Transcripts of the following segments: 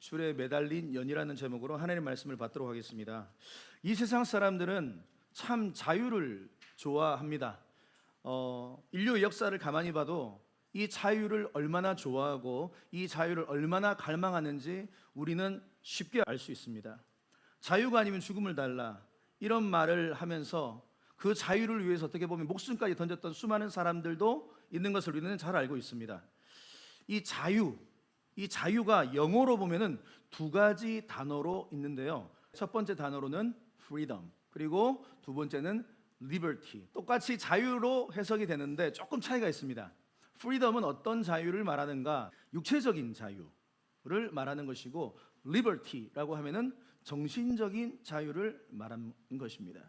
줄에 매달린 연이라는 제목으로 하나님의 말씀을 받도록 하겠습니다. 이 세상 사람들은 참 자유를 좋아합니다. 인류의 역사를 가만히 봐도 이 자유를 얼마나 좋아하고 이 자유를 얼마나 갈망하는지 우리는 쉽게 알 수 있습니다. 자유가 아니면 죽음을 달라, 이런 말을 하면서 그 자유를 위해서 어떻게 보면 목숨까지 던졌던 수많은 사람들도 있는 것을 우리는 잘 알고 있습니다. 이 자유가 영어로 보면은 두 가지 단어로 있는데요. 첫 번째 단어로는 freedom, 그리고 두 번째는 liberty. 똑같이 자유로 해석이 되는데 조금 차이가 있습니다. freedom은 어떤 자유를 말하는가? 육체적인 자유를 말하는 것이고, liberty라고 하면은 정신적인 자유를 말하는 것입니다.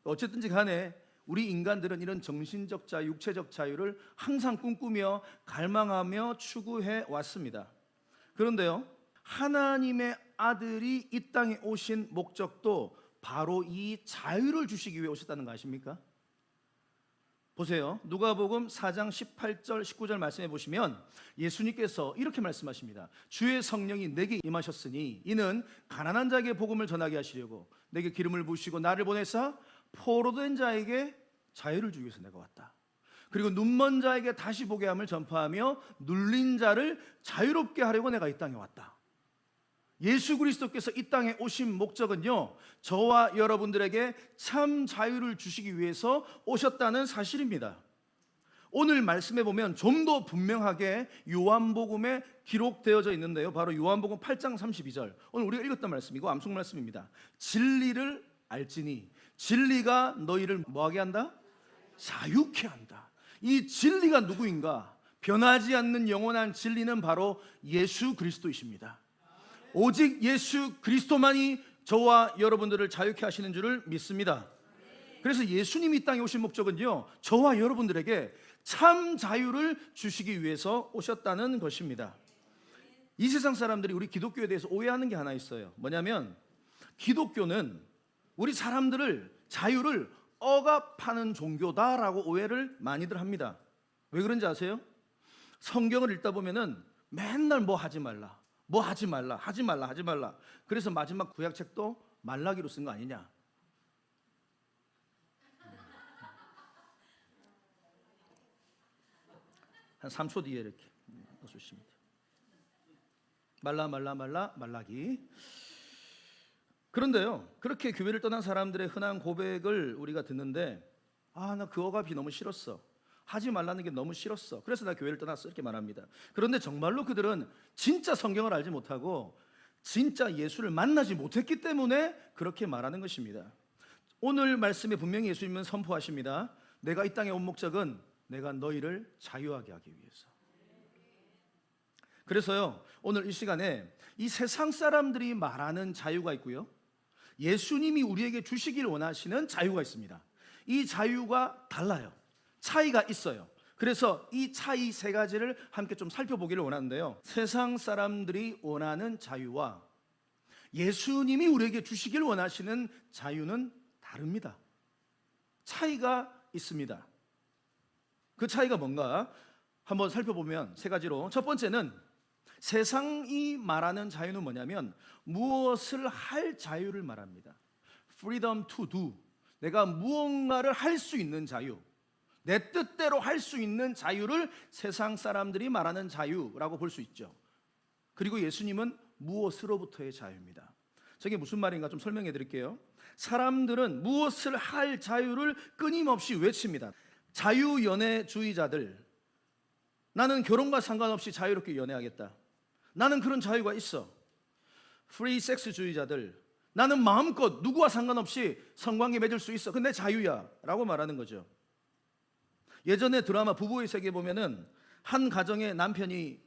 어쨌든지 간에 우리 인간들은 이런 정신적 자유, 육체적 자유를 항상 꿈꾸며 갈망하며 추구해 왔습니다. 그런데요, 하나님의 아들이 이 땅에 오신 목적도 바로 이 자유를 주시기 위해 오셨다는 거 아십니까? 보세요. 누가복음 4장 18절 19절 말씀해 보시면 예수님께서 이렇게 말씀하십니다. 주의 성령이 내게 임하셨으니 이는 가난한 자에게 복음을 전하게 하시려고 내게 기름을 부으시고 나를 보내사 포로된 자에게 자유를 주기 위해서 내가 왔다. 그리고 눈먼 자에게 다시 보게 함을 전파하며 눌린 자를 자유롭게 하려고 내가 이 땅에 왔다. 예수 그리스도께서 이 땅에 오신 목적은요, 저와 여러분들에게 참 자유를 주시기 위해서 오셨다는 사실입니다. 오늘 말씀해 보면 좀 더 분명하게 요한복음에 기록되어져 있는데요, 바로 요한복음 8장 32절, 오늘 우리가 읽었던 말씀이고 암송 말씀입니다. 진리를 알지니 진리가 너희를 뭐하게 한다? 자유케 한다. 이 진리가 누구인가? 변하지 않는 영원한 진리는 바로 예수 그리스도이십니다. 오직 예수 그리스도만이 저와 여러분들을 자유케 하시는 줄을 믿습니다. 그래서 예수님이 이 땅에 오신 목적은요, 저와 여러분들에게 참 자유를 주시기 위해서 오셨다는 것입니다. 이 세상 사람들이 우리 기독교에 대해서 오해하는 게 하나 있어요. 뭐냐면 기독교는 우리 사람들을 자유를 억압하는 종교다라고 오해를 많이들 합니다. 왜 그런지 아세요? 성경을 읽다 보면은 맨날 뭐 하지 말라, 뭐 하지 말라, 하지 말라, 하지 말라. 그래서 마지막 구약책도 말라기로 쓴 거 아니냐? 한 3초 뒤에 이렇게 넣어주시면 돼요. 말라 말라 말라 말라기. 그런데요, 그렇게 교회를 떠난 사람들의 흔한 고백을 우리가 듣는데, 나 그 억압이 너무 싫었어, 하지 말라는 게 너무 싫었어, 그래서 나 교회를 떠났어, 이렇게 말합니다. 그런데 정말로 그들은 진짜 성경을 알지 못하고 진짜 예수를 만나지 못했기 때문에 그렇게 말하는 것입니다. 오늘 말씀에 분명히 예수님은 선포하십니다. 내가 이 땅에 온 목적은 내가 너희를 자유하게 하기 위해서. 그래서요, 오늘 이 시간에 이 세상 사람들이 말하는 자유가 있고요, 예수님이 우리에게 주시길 원하시는 자유가 있습니다. 이 자유가 달라요. 차이가 있어요. 그래서 이 차이 세 가지를 함께 좀 살펴보기를 원하는데요, 세상 사람들이 원하는 자유와 예수님이 우리에게 주시길 원하시는 자유는 다릅니다. 차이가 있습니다. 그 차이가 뭔가 한번 살펴보면 세 가지로, 첫 번째는 세상이 말하는 자유는 뭐냐면 무엇을 할 자유를 말합니다. Freedom to do. 내가 무언가를 할 수 있는 자유, 내 뜻대로 할 수 있는 자유를 세상 사람들이 말하는 자유라고 볼 수 있죠. 그리고 예수님은 무엇으로부터의 자유입니다. 저게 무슨 말인가 좀 설명해 드릴게요. 사람들은 무엇을 할 자유를 끊임없이 외칩니다. 자유연애주의자들, 나는 결혼과 상관없이 자유롭게 연애하겠다, 나는 그런 자유가 있어. 프리 섹스주의자들, 나는 마음껏 누구와 상관없이 성관계 맺을 수 있어, 그건 내 자유야 라고 말하는 거죠. 예전에 드라마 부부의 세계 보면은 한 가정의 남편이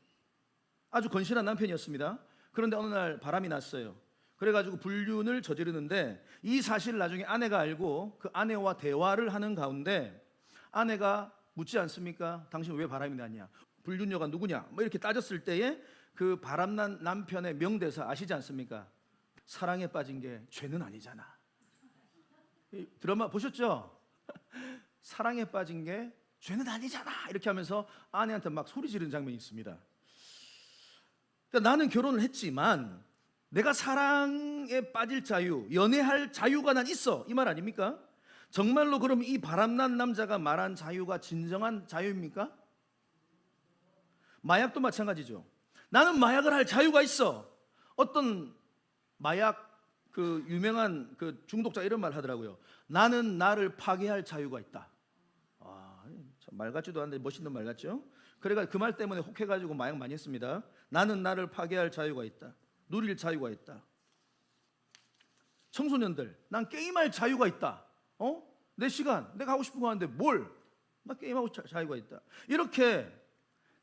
아주 건실한 남편이었습니다. 그런데 어느 날 바람이 났어요. 그래가지고 불륜을 저지르는데 이 사실을 나중에 아내가 알고 그 아내와 대화를 하는 가운데 아내가 묻지 않습니까? 당신 왜 바람이 났냐? 불륜녀가 누구냐? 뭐 이렇게 따졌을 때에 그 바람난 남편의 명대사 아시지 않습니까? 사랑에 빠진 게 죄는 아니잖아. 이 드라마 보셨죠? 사랑에 빠진 게 죄는 아니잖아, 이렇게 하면서 아내한테 막 소리 지르는 장면이 있습니다. 그러니까 나는 결혼을 했지만 내가 사랑에 빠질 자유, 연애할 자유가 난 있어, 이 말 아닙니까? 정말로 그럼 이 바람난 남자가 말한 자유가 진정한 자유입니까? 마약도 마찬가지죠. 나는 마약을 할 자유가 있어. 어떤 마약 그 유명한 그 중독자 이런 말 하더라고요. 나는 나를 파괴할 자유가 있다. 참 말 같지도 않은데 멋있는 말 같죠? 그래가 그 말 때문에 혹해가지고 마약 많이 했습니다. 나는 나를 파괴할 자유가 있다. 누릴 자유가 있다. 청소년들, 난 게임할 자유가 있다. 내 시간, 내가 하고 싶은 거 하는데 뭘? 나 게임하고 자유가 있다. 이렇게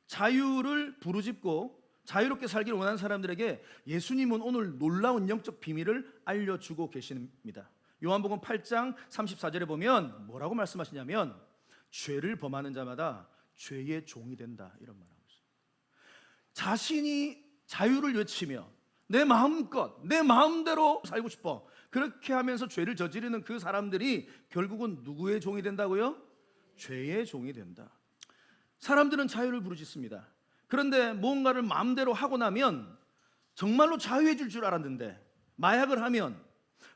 자유를 부르짖고 자유롭게 살기를 원하는 사람들에게 예수님은 오늘 놀라운 영적 비밀을 알려주고 계십니다. 요한복음 8장 34절에 보면 뭐라고 말씀하시냐면 죄를 범하는 자마다 죄의 종이 된다, 이런 말하고 있어요. 자신이 자유를 외치며 내 마음껏 내 마음대로 살고 싶어, 그렇게 하면서 죄를 저지르는 그 사람들이 결국은 누구의 종이 된다고요? 죄의 종이 된다. 사람들은 자유를 부르짖습니다. 그런데 무언가를 마음대로 하고 나면 정말로 자유해질 줄 알았는데, 마약을 하면,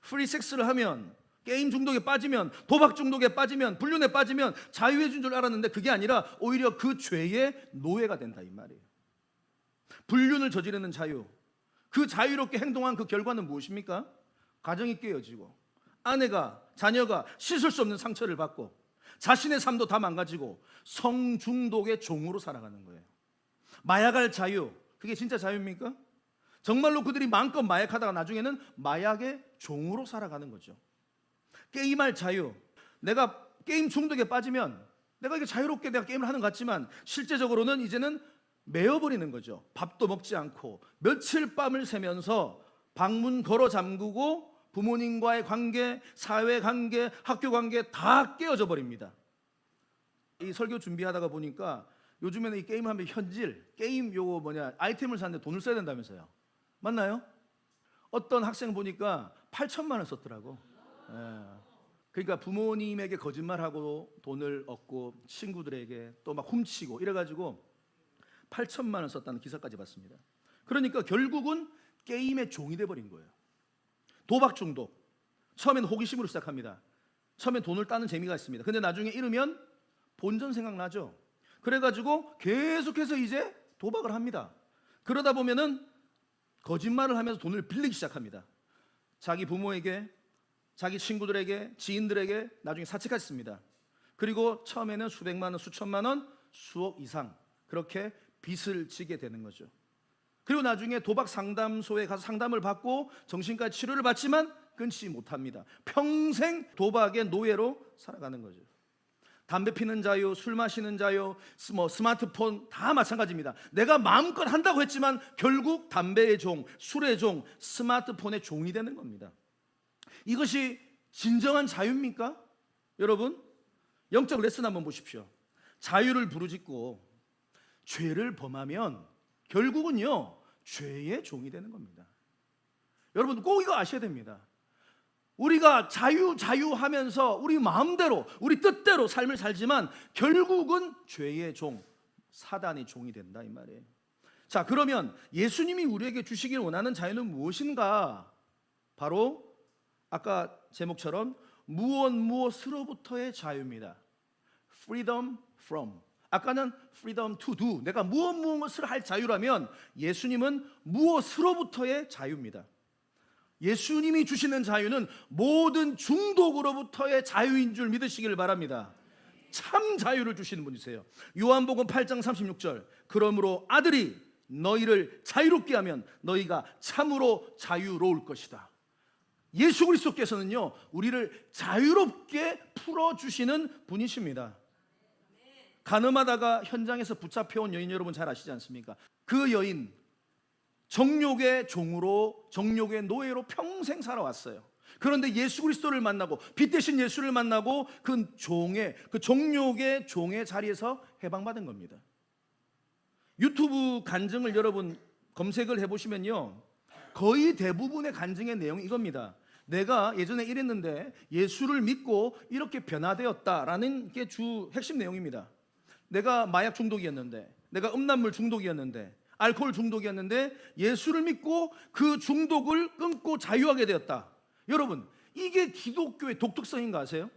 프리섹스를 하면, 게임 중독에 빠지면, 도박 중독에 빠지면, 불륜에 빠지면 자유해진 줄 알았는데 그게 아니라 오히려 그 죄의 노예가 된다, 이 말이에요. 불륜을 저지르는 자유, 그 자유롭게 행동한 그 결과는 무엇입니까? 가정이 깨어지고 아내가, 자녀가 씻을 수 없는 상처를 받고 자신의 삶도 다 망가지고 성중독의 종으로 살아가는 거예요. 마약할 자유, 그게 진짜 자유입니까? 정말로 그들이 마음껏 마약하다가 나중에는 마약의 종으로 살아가는 거죠. 게임할 자유, 내가 게임 중독에 빠지면 내가 이게 자유롭게 내가 게임을 하는 것 같지만 실제적으로는 이제는 매어버리는 거죠. 밥도 먹지 않고 며칠 밤을 새면서 방문 걸어 잠그고 부모님과의 관계, 사회 관계, 학교 관계 다 깨어져 버립니다. 이 설교 준비하다가 보니까 요즘에는 이 게임하면 현질, 게임 요거 아이템을 사는데 돈을 써야 된다면서요. 맞나요? 어떤 학생 보니까 8천만 원 썼더라고. 그러니까 부모님에게 거짓말하고 돈을 얻고 친구들에게 또 막 훔치고 이래가지고 8천만 원 썼다는 기사까지 봤습니다. 그러니까 결국은 게임의 종이 돼버린 거예요. 도박 중독, 처음에는 호기심으로 시작합니다. 처음엔 돈을 따는 재미가 있습니다. 근데 나중에 이르면 본전 생각나죠. 그래가지고 계속해서 이제 도박을 합니다. 그러다 보면은 거짓말을 하면서 돈을 빌리기 시작합니다. 자기 부모에게, 자기 친구들에게, 지인들에게 나중에 사채까지. 그리고 처음에는 수백만 원, 수천만 원, 수억 이상 그렇게 빚을 지게 되는 거죠. 그리고 나중에 도박 상담소에 가서 상담을 받고 정신과 치료를 받지만 끊지 못합니다. 평생 도박의 노예로 살아가는 거죠. 담배 피는 자유, 술 마시는 자유, 스마트폰 다 마찬가지입니다. 내가 마음껏 한다고 했지만 결국 담배의 종, 술의 종, 스마트폰의 종이 되는 겁니다. 이것이 진정한 자유입니까? 여러분, 영적 레슨 한번 보십시오. 자유를 부르짖고 죄를 범하면 결국은요 죄의 종이 되는 겁니다. 여러분 꼭 이거 아셔야 됩니다. 우리가 자유하면서 우리 마음대로 우리 뜻대로 삶을 살지만 결국은 죄의 종, 사단의 종이 된다, 이 말이에요. 자, 그러면 예수님이 우리에게 주시길 원하는 자유는 무엇인가? 바로 아까 제목처럼 무엇으로부터의 자유입니다. Freedom from. 아까는 freedom to do, 내가 무엇을 할 자유라면 예수님은 무엇으로부터의 자유입니다. 예수님이 주시는 자유는 모든 중독으로부터의 자유인 줄 믿으시기를 바랍니다. 참 자유를 주시는 분이세요. 요한복음 8장 36절, 그러므로 아들이 너희를 자유롭게 하면 너희가 참으로 자유로울 것이다. 예수 그리스도께서는요 우리를 자유롭게 풀어주시는 분이십니다. 가늠하다가 현장에서 붙잡혀온 여인 여러분 잘 아시지 않습니까? 그 여인 정욕의 종으로, 정욕의 노예로 평생 살아왔어요. 그런데 예수 그리스도를 만나고 빛 대신 예수를 만나고 그 정욕의 종의 자리에서 해방받은 겁니다. 유튜브 간증을 여러분 검색을 해보시면요 거의 대부분의 간증의 내용이 이겁니다. 내가 예전에 이랬는데 예수를 믿고 이렇게 변화되었다라는 게 주 핵심 내용입니다. 내가 마약 중독이었는데, 내가 음란물 중독이었는데, 알코올 중독이었는데 예수를 믿고 그 중독을 끊고 자유하게 되었다. 여러분, 이게 기독교의 독특성인 거 아세요?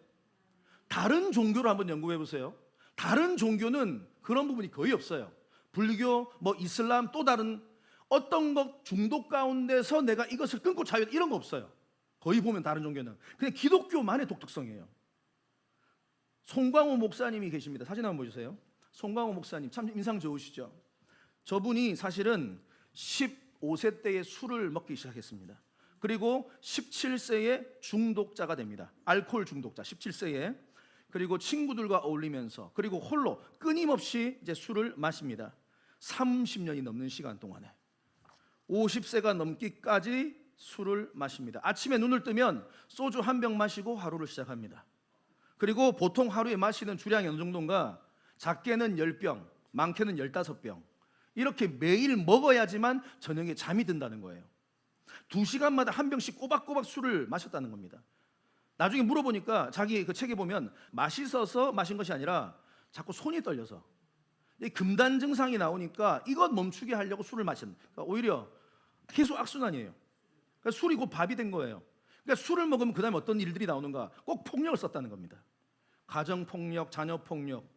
다른 종교를 한번 연구해 보세요. 다른 종교는 그런 부분이 거의 없어요. 불교, 이슬람, 또 다른 어떤 것 중독 가운데서 내가 이것을 끊고 자유, 이런 거 없어요. 거의 보면 다른 종교는. 그냥 기독교만의 독특성이에요. 송광호 목사님이 계십니다. 사진 한번 보여주세요. 송광호 목사님 참 인상 좋으시죠? 저분이 사실은 15세 때에 술을 먹기 시작했습니다. 그리고 17세에 중독자가 됩니다. 알코올 중독자 17세에. 그리고 친구들과 어울리면서, 그리고 홀로 끊임없이 이제 술을 마십니다. 30년이 넘는 시간 동안에 50세가 넘기까지 술을 마십니다. 아침에 눈을 뜨면 소주 한 병 마시고 하루를 시작합니다. 그리고 보통 하루에 마시는 주량이 어느 정도인가? 작게는 10병, 많게는 15병. 이렇게 매일 먹어야지만 저녁에 잠이 든다는 거예요. 2시간마다 한 병씩 꼬박꼬박 술을 마셨다는 겁니다. 나중에 물어보니까 자기 그 책에 보면 맛있어서 마신 것이 아니라 자꾸 손이 떨려서, 금단 증상이 나오니까 이것 멈추게 하려고 술을 마신, 그러니까 오히려 계속 악순환이에요. 그러니까 술이 곧 밥이 된 거예요. 그러니까 술을 먹으면 그 다음에 어떤 일들이 나오는가? 꼭 폭력을 썼다는 겁니다. 가정폭력, 자녀폭력.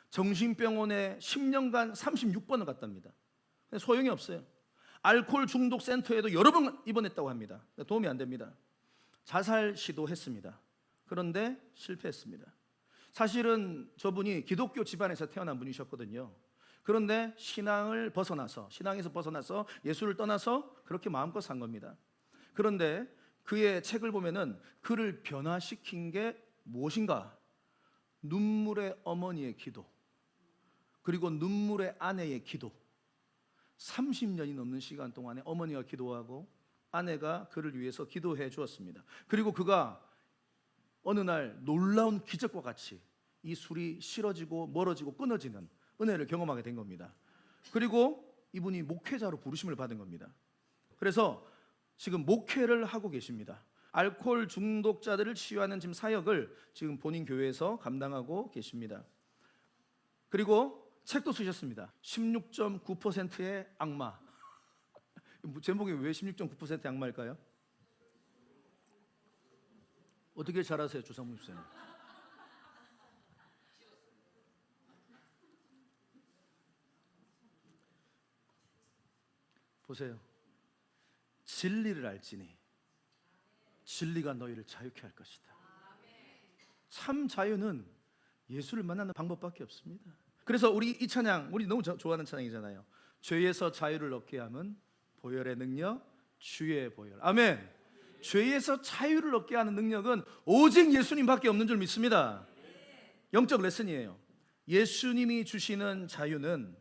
정신병원에 10년간 36번을 갔답니다. 소용이 없어요. 알코올 중독 센터에도 여러 번 입원했다고 합니다. 도움이 안 됩니다. 자살 시도했습니다. 그런데 실패했습니다. 사실은 저분이 기독교 집안에서 태어난 분이셨거든요. 그런데 신앙에서 벗어나서 예수를 떠나서 그렇게 마음껏 산 겁니다. 그런데 그의 책을 보면은 그를 변화시킨 게 무엇인가? 눈물의 어머니의 기도, 그리고 눈물의 아내의 기도. 30년이 넘는 시간 동안에 어머니가 기도하고 아내가 그를 위해서 기도해 주었습니다. 그리고 그가 어느 날 놀라운 기적과 같이 이 술이 싫어지고 멀어지고 끊어지는 은혜를 경험하게 된 겁니다. 그리고 이분이 목회자로 부르심을 받은 겁니다. 그래서 지금 목회를 하고 계십니다. 알코올 중독자들을 치유하는 지금 사역을 지금 본인 교회에서 감당하고 계십니다. 그리고 책도 쓰셨습니다. 16.9%의 악마. 제목이 왜 16.9%의 악마일까요? 어떻게 잘 아세요, 주상무 목사님? 보세요. 진리를 알지니 진리가 너희를 자유케 할 것이다. 참 자유는 예수를 만나는 방법밖에 없습니다. 그래서 우리 이 찬양, 우리 너무 좋아하는 찬양이잖아요. 죄에서 자유를 얻게 함은 보혈의 능력, 주의 보혈. 아멘. 죄에서 자유를 얻게 하는 능력은 오직 예수님밖에 없는 줄 믿습니다. 영적 레슨이에요. 예수님이 주시는 자유는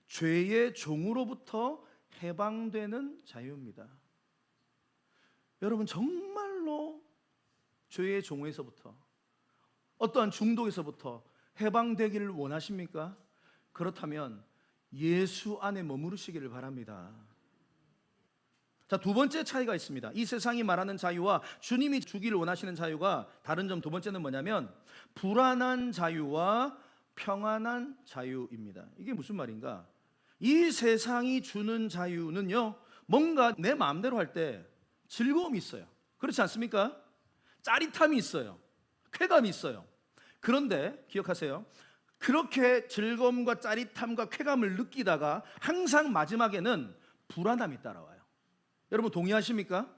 죄의 종으로부터 해방되는 자유입니다. 여러분, 정말로 죄의 종에서부터, 어떠한 중독에서부터 해방되기를 원하십니까? 그렇다면 예수 안에 머무르시기를 바랍니다. 자, 두 번째 차이가 있습니다. 이 세상이 말하는 자유와 주님이 주기를 원하시는 자유가 다른 점, 두 번째는 뭐냐면 불안한 자유와 평안한 자유입니다. 이게 무슨 말인가? 이 세상이 주는 자유는요, 뭔가 내 마음대로 할 때 즐거움이 있어요. 그렇지 않습니까? 짜릿함이 있어요. 쾌감이 있어요. 그런데 기억하세요. 그렇게 즐거움과 짜릿함과 쾌감을 느끼다가 항상 마지막에는 불안함이 따라와요. 여러분 동의하십니까?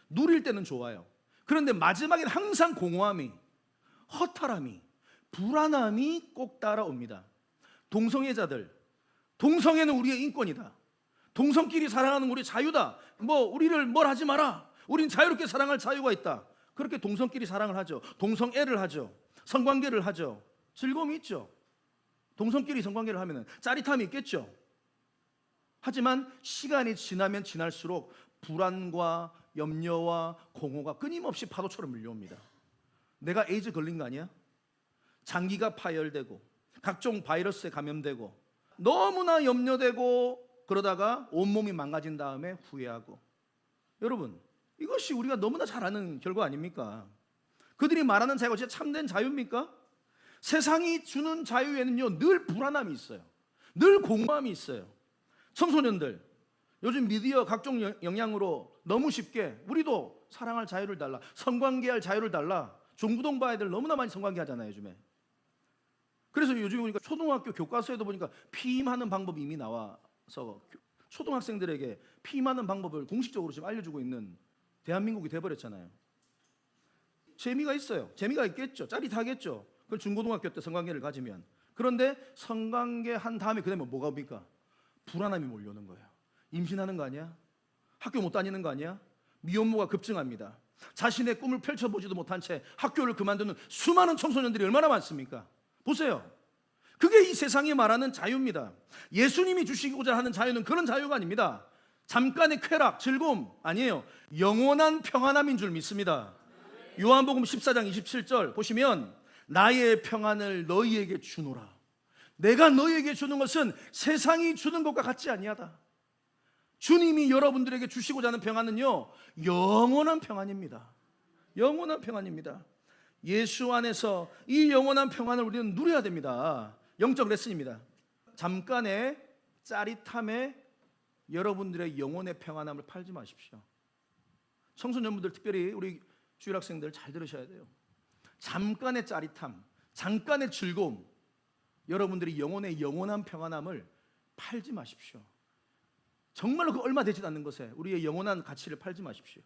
누릴 때는 좋아요. 그런데 마지막에는 항상 공허함이, 허탈함이, 불안함이 꼭 따라옵니다. 동성애자들, 동성애는 우리의 인권이다. 동성끼리 사랑하는 우리 자유다. 우리를 뭘 하지 마라. 우린 자유롭게 사랑할 자유가 있다. 그렇게 동성끼리 사랑을 하죠. 동성애를 하죠. 성관계를 하죠. 즐거움이 있죠. 동성끼리 성관계를 하면 짜릿함이 있겠죠. 하지만 시간이 지나면 지날수록 불안과 염려와 공허가 끊임없이 파도처럼 밀려옵니다. 내가 에이즈 걸린 거 아니야? 장기가 파열되고 각종 바이러스에 감염되고 너무나 염려되고 그러다가 온몸이 망가진 다음에 후회하고. 여러분, 이것이 우리가 너무나 잘 아는 결과 아닙니까? 그들이 말하는 자유가 진짜 참된 자유입니까? 세상이 주는 자유에는요 늘 불안함이 있어요. 늘 공허함이 있어요. 청소년들, 요즘 미디어 각종 영향으로 너무 쉽게 우리도 사랑할 자유를 달라, 성관계할 자유를 달라, 종부동 봐야들 너무나 많이 성관계 하잖아요 요즘에. 그래서 요즘 보니까 초등학교 교과서에도 보니까 피임하는 방법이 이미 나와서 초등학생들에게 피임하는 방법을 공식적으로 지금 알려주고 있는 대한민국이 돼버렸잖아요. 재미가 있어요. 재미가 있겠죠. 짜릿하겠죠. 그걸 중고등학교 때 성관계를 가지면. 그런데 성관계 한 다음에 그 다음에 뭐가 옵니까? 불안함이 몰려오는 거예요. 임신하는 거 아니야? 학교 못 다니는 거 아니야? 미혼모가 급증합니다. 자신의 꿈을 펼쳐보지도 못한 채 학교를 그만두는 수많은 청소년들이 얼마나 많습니까? 보세요. 그게 이 세상이 말하는 자유입니다. 예수님이 주시고자 하는 자유는 그런 자유가 아닙니다. 잠깐의 쾌락, 즐거움 아니에요. 영원한 평안함인 줄 믿습니다. 요한복음 14장 27절 보시면 나의 평안을 너희에게 주노라. 내가 너희에게 주는 것은 세상이 주는 것과 같지 아니하다. 주님이 여러분들에게 주시고자 하는 평안은요, 영원한 평안입니다. 영원한 평안입니다. 예수 안에서 이 영원한 평안을 우리는 누려야 됩니다. 영적 레슨입니다. 잠깐의 짜릿함에 여러분들의 영혼의 평안함을 팔지 마십시오. 청소년분들, 특별히 우리 주일학생들 잘 들으셔야 돼요. 잠깐의 짜릿함, 잠깐의 즐거움, 여러분들이 영혼의 영원한 평안함을 팔지 마십시오. 정말로 그 얼마 되지 않는 것에 우리의 영원한 가치를 팔지 마십시오.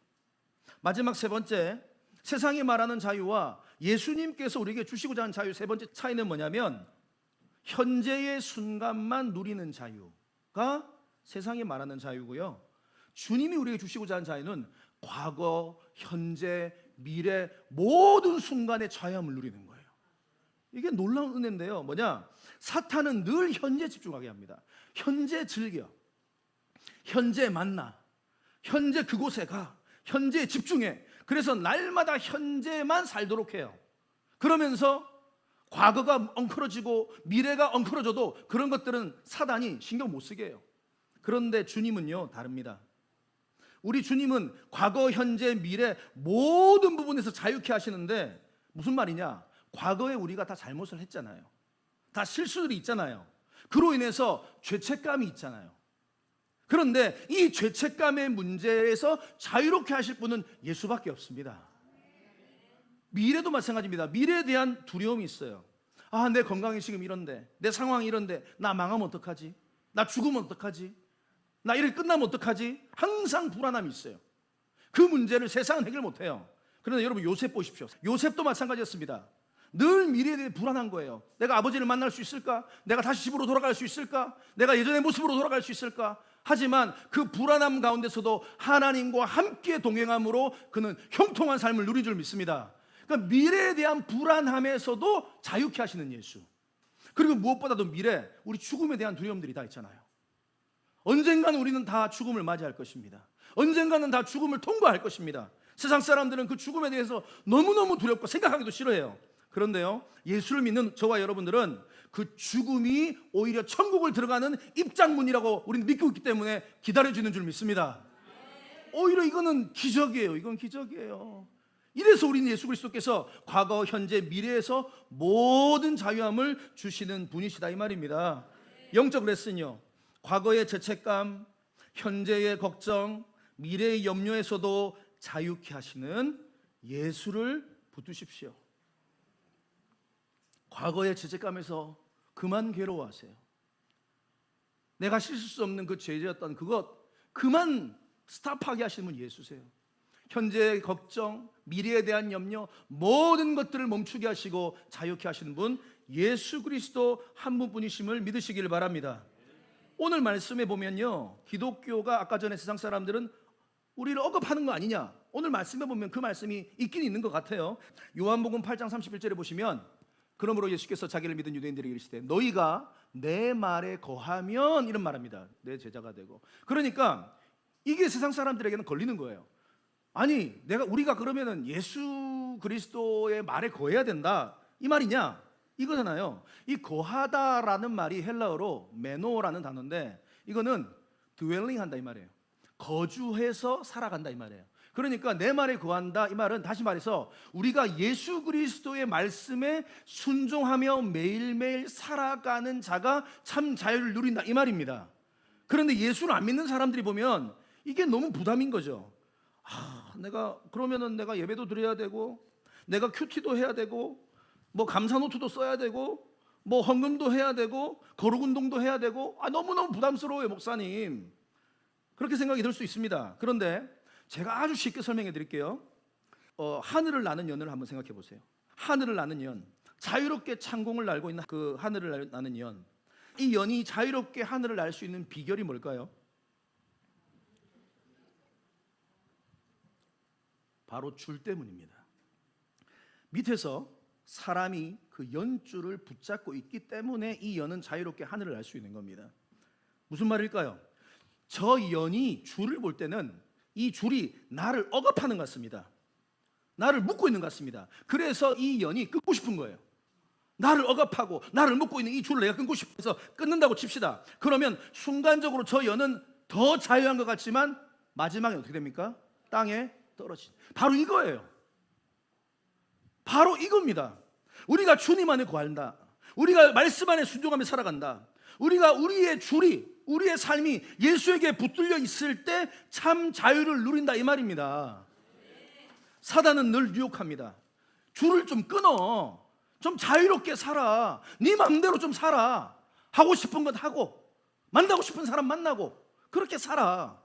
마지막 세 번째, 세상이 말하는 자유와 예수님께서 우리에게 주시고자 하는 자유 세 번째 차이는 뭐냐면, 현재의 순간만 누리는 자유가 세상이 말하는 자유고요, 주님이 우리에게 주시고자 하는 자유는 과거, 현재, 미래 모든 순간의 자유함을 누리는 거예요. 이게 놀라운 은혜인데요, 뭐냐? 사탄은 늘 현재 집중하게 합니다. 현재 즐겨, 현재 만나, 현재 그곳에 가, 현재에 집중해. 그래서 날마다 현재만 살도록 해요. 그러면서 과거가 엉클어지고 미래가 엉클어져도 그런 것들은 사단이 신경 못 쓰게 해요. 그런데 주님은요, 다릅니다. 우리 주님은 과거, 현재, 미래 모든 부분에서 자유케 하시는데, 무슨 말이냐? 과거에 우리가 다 잘못을 했잖아요. 다 실수들이 있잖아요. 그로 인해서 죄책감이 있잖아요. 그런데 이 죄책감의 문제에서 자유롭게 하실 분은 예수밖에 없습니다. 미래도 마찬가지입니다. 미래에 대한 두려움이 있어요. 아, 내 건강이 지금 이런데, 내 상황이 이런데, 나 망하면 어떡하지? 나 죽으면 어떡하지? 나 일이 끝나면 어떡하지? 항상 불안함이 있어요. 그 문제를 세상은 해결 못해요. 그런데 여러분, 요셉 보십시오. 요셉도 마찬가지였습니다. 늘 미래에 대해 불안한 거예요. 내가 아버지를 만날 수 있을까? 내가 다시 집으로 돌아갈 수 있을까? 내가 예전의 모습으로 돌아갈 수 있을까? 하지만 그 불안함 가운데서도 하나님과 함께 동행함으로 그는 형통한 삶을 누린 줄 믿습니다. 그러니까 미래에 대한 불안함에서도 자유케 하시는 예수. 그리고 무엇보다도 미래, 우리 죽음에 대한 두려움들이 다 있잖아요. 언젠가는 우리는 다 죽음을 맞이할 것입니다. 언젠가는 다 죽음을 통과할 것입니다. 세상 사람들은 그 죽음에 대해서 너무너무 두렵고 생각하기도 싫어해요. 그런데요, 예수를 믿는 저와 여러분들은 그 죽음이 오히려 천국을 들어가는 입장문이라고 우리는 믿고 있기 때문에 기다려주는 줄 믿습니다. 오히려 이거는 기적이에요. 이건 기적이에요. 이래서 우리는 예수 그리스도께서 과거, 현재, 미래에서 모든 자유함을 주시는 분이시다 이 말입니다. 영적 레슨이요, 과거의 죄책감, 현재의 걱정, 미래의 염려에서도 자유케 하시는 예수를 붙드십시오. 과거의 죄책감에서 그만 괴로워하세요. 내가 씻을 수 없는 그 죄였던 그것 그만 스탑하게 하시는 분 예수세요. 현재의 걱정, 미래에 대한 염려, 모든 것들을 멈추게 하시고 자유케 하시는 분 예수 그리스도 한 분뿐이심을 믿으시길 바랍니다. 오늘 말씀에 보면요, 기독교가 아까 전에 세상 사람들은 우리를 억압하는 거 아니냐, 오늘 말씀에 보면 그 말씀이 있긴 있는 것 같아요. 요한복음 8장 31절에 보시면, 그러므로 예수께서 자기를 믿은 유대인들에게 이르시되 너희가 내 말에 거하면, 이런 말합니다. 내 제자가 되고. 그러니까 이게 세상 사람들에게는 걸리는 거예요. 아니, 우리가 그러면은 예수 그리스도의 말에 거해야 된다 이 말이냐, 이거잖아요. 이 거하다라는 말이 헬라어로 메노라는 단어인데, 이거는 dwelling 한다 이 말이에요. 거주해서 살아간다 이 말이에요. 그러니까 내 말에 거한다 이 말은, 다시 말해서 우리가 예수 그리스도의 말씀에 순종하며 매일매일 살아가는 자가 참 자유를 누린다 이 말입니다. 그런데 예수를 안 믿는 사람들이 보면 이게 너무 부담인 거죠. 내가 그러면은 내가 예배도 드려야 되고, 내가 큐티도 해야 되고, 뭐 감사노트도 써야 되고, 뭐 헌금도 해야 되고, 거룩 운동도 해야 되고, 너무너무 부담스러워요, 목사님. 그렇게 생각이 들 수 있습니다. 그런데 제가 아주 쉽게 설명해 드릴게요. 하늘을 나는 연을 한번 생각해 보세요. 하늘을 나는 연, 자유롭게 창공을 날고 있는 그 하늘을 나는 연, 이 연이 자유롭게 하늘을 날 수 있는 비결이 뭘까요? 바로 줄 때문입니다. 밑에서 사람이 그 연줄을 붙잡고 있기 때문에 이 연은 자유롭게 하늘을 날 수 있는 겁니다. 무슨 말일까요? 저 연이 줄을 볼 때는 이 줄이 나를 억압하는 것 같습니다. 나를 묶고 있는 것 같습니다. 그래서 이 연이 끊고 싶은 거예요. 나를 억압하고 나를 묶고 있는 이 줄을 내가 끊고 싶어서 끊는다고 칩시다. 그러면 순간적으로 저 연은 더 자유한 것 같지만 마지막에 어떻게 됩니까? 땅에 떨어진. 바로 이거예요. 바로 이겁니다. 우리가 주님 안에 거한다, 우리가 말씀 안에 순종하며 살아간다, 우리가 우리의 줄이, 우리의 삶이 예수에게 붙들려 있을 때 참 자유를 누린다, 이 말입니다. 사단은 늘 유혹합니다. 줄을 좀 끊어, 좀 자유롭게 살아, 네 마음대로 좀 살아, 하고 싶은 것 하고, 만나고 싶은 사람 만나고, 그렇게 살아.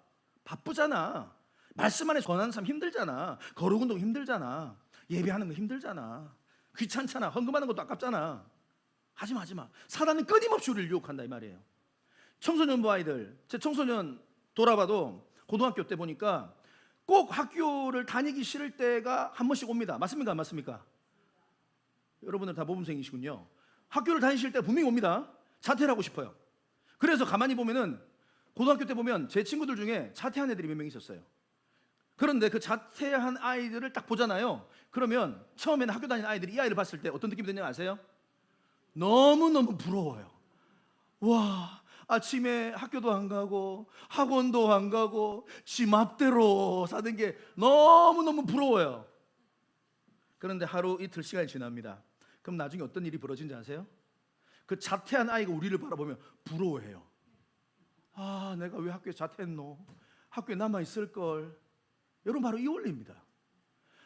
바쁘잖아. 말씀 안에 권하는 삶 힘들잖아. 거룩 운동 힘들잖아. 예배하는 거 힘들잖아. 귀찮잖아. 헌금하는 것도 아깝잖아. 하지마. 사단은 끊임없이 우리를 유혹한다, 이 말이에요. 청소년부 아이들, 제 청소년 돌아봐도 고등학교 때 보니까 꼭 학교를 다니기 싫을 때가 한 번씩 옵니다. 맞습니까? 안 맞습니까? 여러분들 다 모범생이시군요. 학교를 다니실 때 분명히 옵니다. 자퇴를 하고 싶어요. 그래서 가만히 보면은 고등학교 때 보면 제 친구들 중에 자퇴한 애들이 몇 명 있었어요. 그런데 그 자퇴한 아이들을 딱 보잖아요. 그러면 처음에는 학교 다니는 아이들이 이 아이를 봤을 때 어떤 느낌이 드는지 아세요? 너무너무 부러워요. 와, 아침에 학교도 안 가고 학원도 안 가고 지 맘대로 사는 게 너무너무 부러워요. 그런데 하루 이틀 시간이 지납니다. 그럼 나중에 어떤 일이 벌어진지 아세요? 그 자퇴한 아이가 우리를 바라보며 부러워해요. 내가 왜 학교에 자퇴했노? 학교에 남아있을걸. 여러분, 바로 이 원리입니다.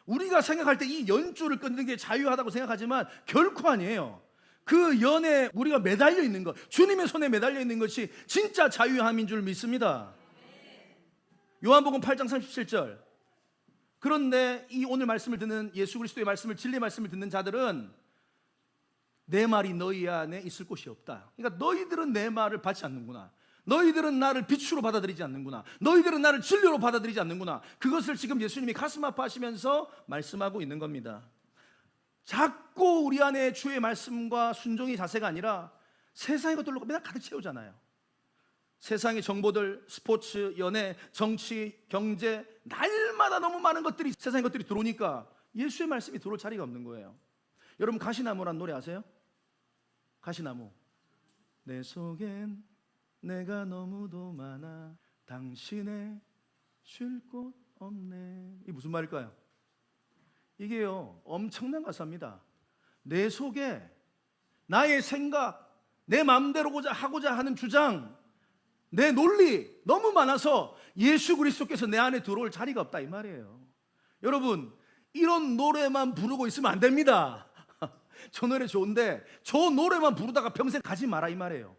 우리가 생각할 때 이 연줄을 끊는 게 자유하다고 생각하지만 결코 아니에요. 그 연에 우리가 매달려 있는 것, 주님의 손에 매달려 있는 것이 진짜 자유함인 줄 믿습니다. 요한복음 8장 37절. 그런데 이 오늘 말씀을 듣는, 예수 그리스도의 말씀을, 진리의 말씀을 듣는 자들은 내 말이 너희 안에 있을 곳이 없다. 그러니까 너희들은 내 말을 받지 않는구나. 너희들은 나를 빛으로 받아들이지 않는구나. 너희들은 나를 진리로 받아들이지 않는구나. 그것을 지금 예수님이 가슴 아파하시면서 말씀하고 있는 겁니다. 자꾸 우리 안에 주의 말씀과 순종의 자세가 아니라 세상의 것들로 맨날 가득 채우잖아요. 세상의 정보들, 스포츠, 연애, 정치, 경제, 날마다 너무 많은 것들이, 세상의 것들이 들어오니까 예수의 말씀이 들어올 자리가 없는 거예요. 여러분, 가시나무란 노래 아세요? 가시나무. 내 속엔 내가 너무도 많아 당신의 쉴 곳 없네. 이게 무슨 말일까요? 이게요, 엄청난 가사입니다. 내 속에 나의 생각, 내 마음대로 하고자 하는 주장, 내 논리 너무 많아서 예수 그리스도께서 내 안에 들어올 자리가 없다, 이 말이에요. 여러분, 이런 노래만 부르고 있으면 안 됩니다. 저 노래 좋은데 저 노래만 부르다가 평생 가지 마라, 이 말이에요.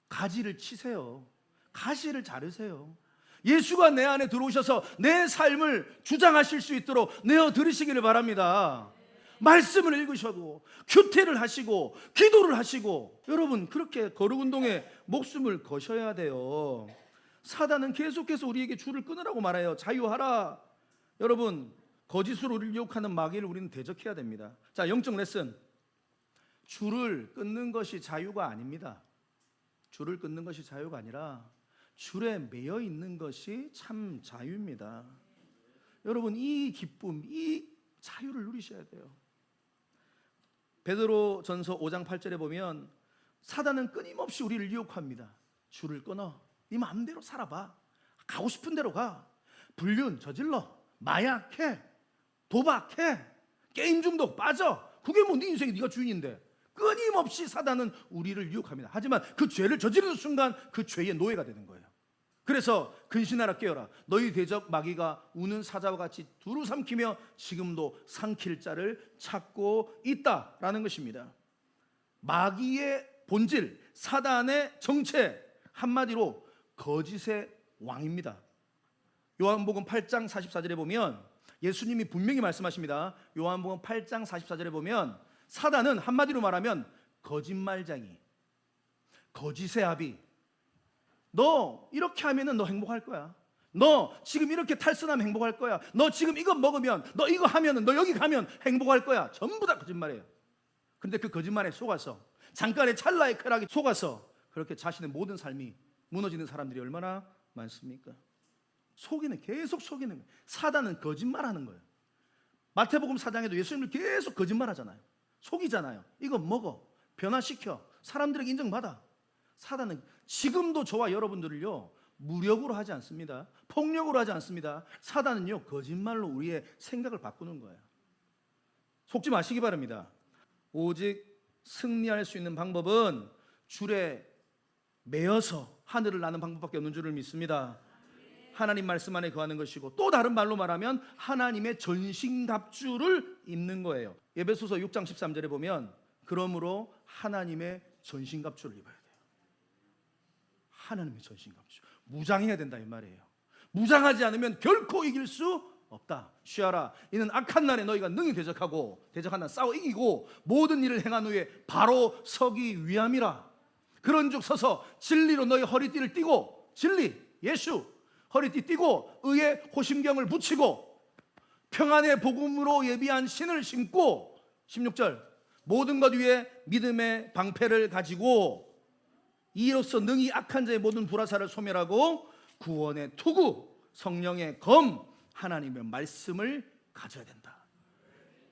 가지를 치세요. 가시를 자르세요. 예수가 내 안에 들어오셔서 내 삶을 주장하실 수 있도록 내어 드리시기를 바랍니다. 말씀을 읽으셔도, 큐티를 하시고, 기도를 하시고, 여러분, 그렇게 거룩 운동에 목숨을 거셔야 돼요. 사단은 계속해서 우리에게 줄을 끊으라고 말해요. 자유하라. 여러분, 거짓으로 우리를 유혹하는 마귀를 우리는 대적해야 됩니다. 자, 영적 레슨. 줄을 끊는 것이 자유가 아닙니다. 줄을 끊는 것이 자유가 아니라 줄에 매여 있는 것이 참 자유입니다. 여러분, 이 기쁨, 이 자유를 누리셔야 돼요. 베드로전서 5장 8절에 보면 사단은 끊임없이 우리를 유혹합니다. 줄을 끊어. 네 마음대로 살아봐. 가고 싶은 대로 가. 불륜 저질러. 마약해. 도박해. 게임 중독 빠져. 그게 뭐 네 인생이 네가 주인인데. 끊임없이 사단은 우리를 유혹합니다. 하지만 그 죄를 저지르는 순간 그 죄의 노예가 되는 거예요. 그래서 근신하라 깨어라. 너희 대적 마귀가 우는 사자와 같이 두루 삼키며 지금도 삼킬 자를 찾고 있다라는 것입니다. 마귀의 본질, 사단의 정체, 한마디로 거짓의 왕입니다. 요한복음 8장 44절에 보면 예수님이 분명히 말씀하십니다. 요한복음 8장 44절에 보면 사단은 한마디로 말하면 거짓말쟁이, 거짓의 아비. 너 이렇게 하면은 너 행복할 거야. 너 지금 이렇게 탈선하면 행복할 거야. 너 지금 이거 먹으면, 너 이거 하면은, 너 여기 가면 행복할 거야. 전부 다 거짓말이에요. 그런데 그 거짓말에 속아서, 잠깐의 찰나의 쾌락에 속아서 그렇게 자신의 모든 삶이 무너지는 사람들이 얼마나 많습니까? 속이는, 계속 속이는 거예요. 사단은 거짓말하는 거예요. 마태복음 4장에도 예수님을 계속 거짓말하잖아요. 속이잖아요. 이거 먹어, 변화시켜, 사람들에게 인정받아. 사단은 지금도 저와 여러분들을요 무력으로 하지 않습니다. 폭력으로 하지 않습니다. 사단은요 거짓말로 우리의 생각을 바꾸는 거예요. 속지 마시기 바랍니다. 오직 승리할 수 있는 방법은 줄에 매여서 하늘을 나는 방법밖에 없는 줄을 믿습니다. 하나님 말씀 안에 거하는 것이고, 또 다른 말로 말하면 하나님의 전신갑주를 입는 거예요. 에베소서 6장 13절에 보면 그러므로 하나님의 전신갑주를 입어야 돼요. 하나님의 전신갑주, 무장해야 된다 이 말이에요. 무장하지 않으면 결코 이길 수 없다. 쉬어라, 이는 악한 날에 너희가 능히 대적한 날 싸워 이기고 모든 일을 행한 후에 바로 서기 위함이라. 그런즉 서서 진리로 너희 허리띠를 띠고, 진리 예수 허리띠 띠고 의의 호심경을 붙이고 평안의 복음으로 예비한 신을 신고, 16절 모든 것 위에 믿음의 방패를 가지고 이로써 능히 악한 자의 모든 불화살을 소멸하고 구원의 투구 성령의 검 하나님의 말씀을 가져야 된다.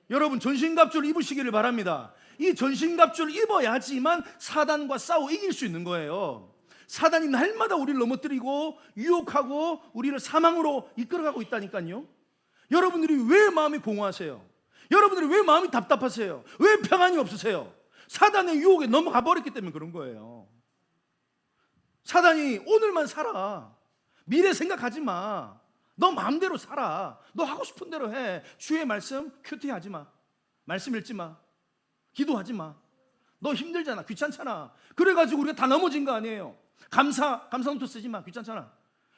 여러분 전신갑주를 입으시기를 바랍니다. 이 전신갑주를 입어야지만 사단과 싸워 이길 수 있는 거예요. 사단이 날마다 우리를 넘어뜨리고 유혹하고 우리를 사망으로 이끌어가고 있다니까요. 여러분들이 왜 마음이 공허하세요? 여러분들이 왜 마음이 답답하세요? 왜 평안이 없으세요? 사단의 유혹에 넘어가 버렸기 때문에 그런 거예요. 사단이 오늘만 살아, 미래 생각하지 마, 너 마음대로 살아, 너 하고 싶은 대로 해, 주의 말씀 큐티하지 마, 말씀 읽지 마, 기도하지 마, 너 힘들잖아, 귀찮잖아. 그래가지고 우리가 다 넘어진 거 아니에요. 감사노트 쓰지 마, 귀찮잖아.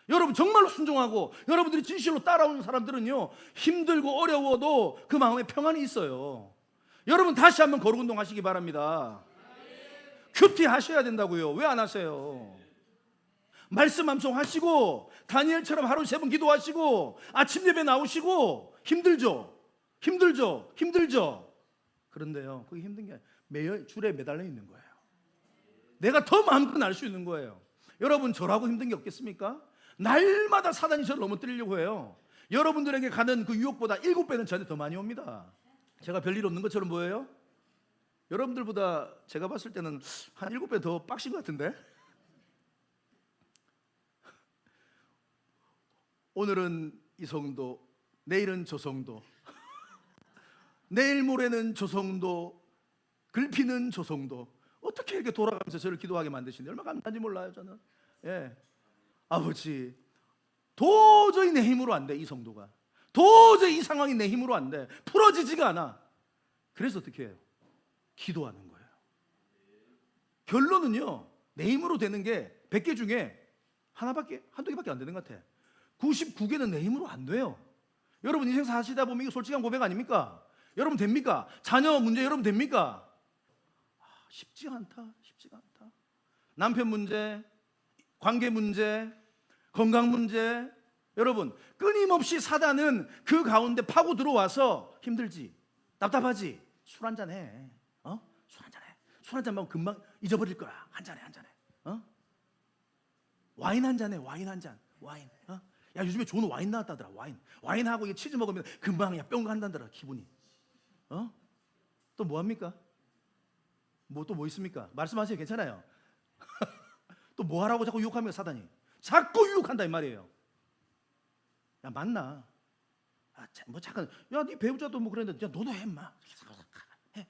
여러분 정말로 순종하고 여러분들이 진실로 따라오는 사람들은요 힘들고 어려워도 그 마음에 평안이 있어요. 여러분 다시 한번 거룩 운동 하시기 바랍니다. 큐티 하셔야 된다고요. 왜 안 하세요? 말씀 암송하시고 다니엘처럼 하루 3번 기도하시고 아침 예배 나오시고. 힘들죠? 그런데요 그게 힘든 게 아니라 줄에 매달려 있는 거예요. 내가 더 마음껏 날 수 있는 거예요. 여러분 저라고 힘든 게 없겠습니까? 날마다 사단이 저를 넘어뜨리려고 해요. 여러분들에게 가는 그 유혹보다 7배는 저한테 더 많이 옵니다. 제가 별일 없는 것처럼 보여요? 여러분들보다 제가 봤을 때는 한 7배 더 빡신 것 같은데. 오늘은 이 성도, 내일은 저 성도, 내일 모레는 저 성도, 글피는 저 성도. 어떻게 이렇게 돌아가면서 저를 기도하게 만드시는지 얼마나 감사한지 몰라요 저는. 예. 아버지 도저히 내 힘으로 안 돼. 이 성도가 도저히 이 상황이 내 힘으로 안 돼. 풀어지지가 않아. 그래서 어떻게 해요? 기도하는 거예요. 결론은요 내 힘으로 되는 게 100개 중에 한두 개밖에 안 되는 것 같아. 99개는 내 힘으로 안 돼요. 여러분 인생 사시다 보면 이거 솔직한 고백 아닙니까? 여러분 됩니까? 자녀 문제 여러분 됩니까? 쉽지가 않다. 남편 문제, 관계 문제, 건강 문제. 여러분 끊임없이 사단은 그 가운데 파고 들어와서 힘들지, 답답하지, 술 한잔 해. 술 한잔 먹으면 금방 잊어버릴 거야. 한잔해. 와인 한잔 해. 와인. 야 요즘에 좋은 와인 나왔다더라. 와인하고 치즈 먹으면 금방 뿅 간다더라 기분이. 또 뭐 합니까? 또 뭐 있습니까? 말씀하세요. 괜찮아요. 또 뭐 하라고 자꾸 유혹하면 사단이 자꾸 유혹한다 이 말이에요. 야 만나. 뭐 잠깐. 야 네 배우자도 뭐 그랬는데 야 너도 해 인마. 해.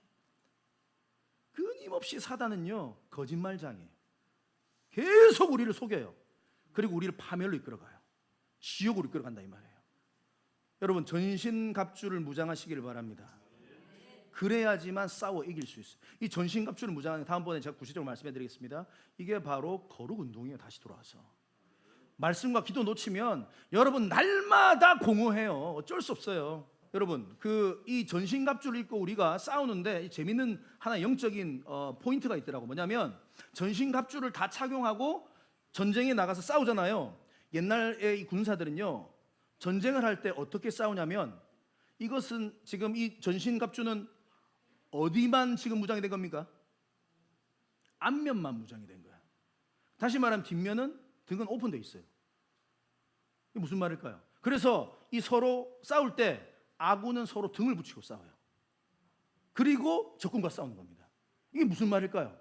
끊임없이 사단은요 거짓말장이에요. 계속 우리를 속여요. 그리고 우리를 파멸로 이끌어가요. 지옥으로 이끌어간다 이 말이에요. 여러분 전신갑주를 무장하시기를 바랍니다. 그래야지만 싸워 이길 수 있어요. 이 전신갑주를 무장하는, 다음번에 제가 구체적으로 말씀해 드리겠습니다. 이게 바로 거룩 운동이에요. 다시 돌아와서 말씀과 기도 놓치면 여러분 날마다 공허해요. 어쩔 수 없어요. 여러분 이 전신갑주를 입고 우리가 싸우는데 재밌는 하나 영적인 포인트가 있더라고. 뭐냐면 전신갑주를 다 착용하고 전쟁에 나가서 싸우잖아요. 옛날에 이 군사들은요 전쟁을 할 때 어떻게 싸우냐면, 이것은 지금 이 전신갑주는 어디만 지금 무장이 된 겁니까? 앞면만 무장이 된 거야. 다시 말하면 뒷면은, 등은 오픈되어 있어요. 이게 무슨 말일까요? 그래서 이 서로 싸울 때 아군은 서로 등을 붙이고 싸워요. 그리고 적군과 싸우는 겁니다. 이게 무슨 말일까요?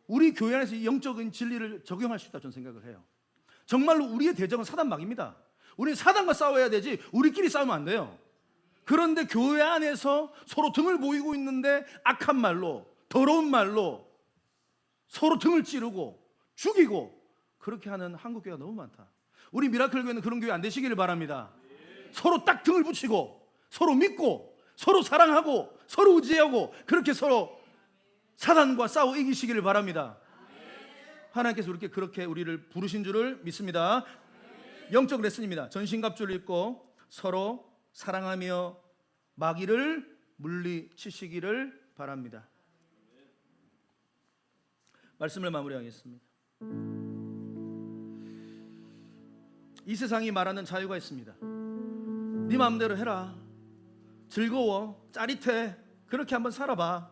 우리 교회 안에서 이 영적인 진리를 적용할 수 있다 저는 생각을 해요. 정말로 우리의 대적은 사단막입니다. 우리는 사단과 싸워야 되지 우리끼리 싸우면 안 돼요. 그런데 교회 안에서 서로 등을 보이고 있는데 악한 말로, 더러운 말로 서로 등을 찌르고 죽이고 그렇게 하는 한국 교회가 너무 많다. 우리 미라클 교회는 그런 교회 안 되시기를 바랍니다. 서로 딱 등을 붙이고 서로 믿고 서로 사랑하고 서로 의지하고 그렇게 서로 사단과 싸워 이기시기를 바랍니다. 하나님께서 그렇게 우리를 부르신 줄을 믿습니다. 영적 레슨입니다. 전신갑주를 입고 서로 사랑하며 마귀를 물리치시기를 바랍니다. 말씀을 마무리하겠습니다. 이 세상이 말하는 자유가 있습니다. 네 마음대로 해라. 즐거워, 짜릿해. 그렇게 한번 살아봐.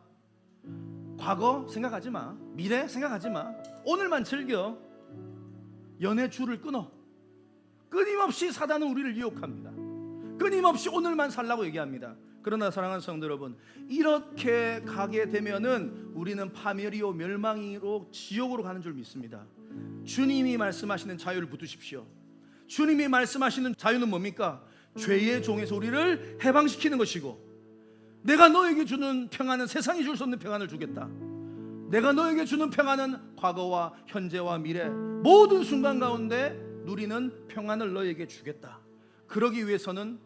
과거 생각하지 마. 미래 생각하지 마. 오늘만 즐겨. 연애 줄을 끊어. 끊임없이 사단은 우리를 유혹합니다. 끊임없이 오늘만 살라고 얘기합니다. 그러나 사랑하는 성도 여러분, 이렇게 가게 되면은 우리는 파멸이요 멸망이로 지옥으로 가는 줄 믿습니다. 주님이 말씀하시는 자유를 붙드십시오. 주님이 말씀하시는 자유는 뭡니까? 죄의 종에서 우리를 해방시키는 것이고, 내가 너에게 주는 평안은 세상이 줄 수 없는 평안을 주겠다. 내가 너에게 주는 평안은 과거와 현재와 미래 모든 순간 가운데 누리는 평안을 너에게 주겠다. 그러기 위해서는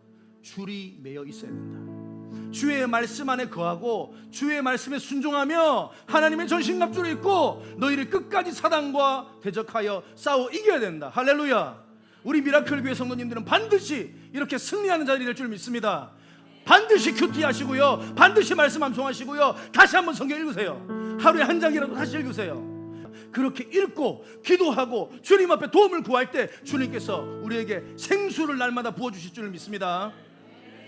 줄이 매여 있어야 된다. 주의 말씀 안에 거하고 주의 말씀에 순종하며 하나님의 전신갑주를 입고 너희를 끝까지 사단과 대적하여 싸워 이겨야 된다. 할렐루야. 우리 미라클 교회 성도님들은 반드시 이렇게 승리하는 자들이 될 줄 믿습니다. 반드시 큐티하시고요, 반드시 말씀 암송하시고요, 다시 한번 성경 읽으세요. 하루에 한 장이라도 다시 읽으세요. 그렇게 읽고 기도하고 주님 앞에 도움을 구할 때 주님께서 우리에게 생수를 날마다 부어주실 줄 믿습니다.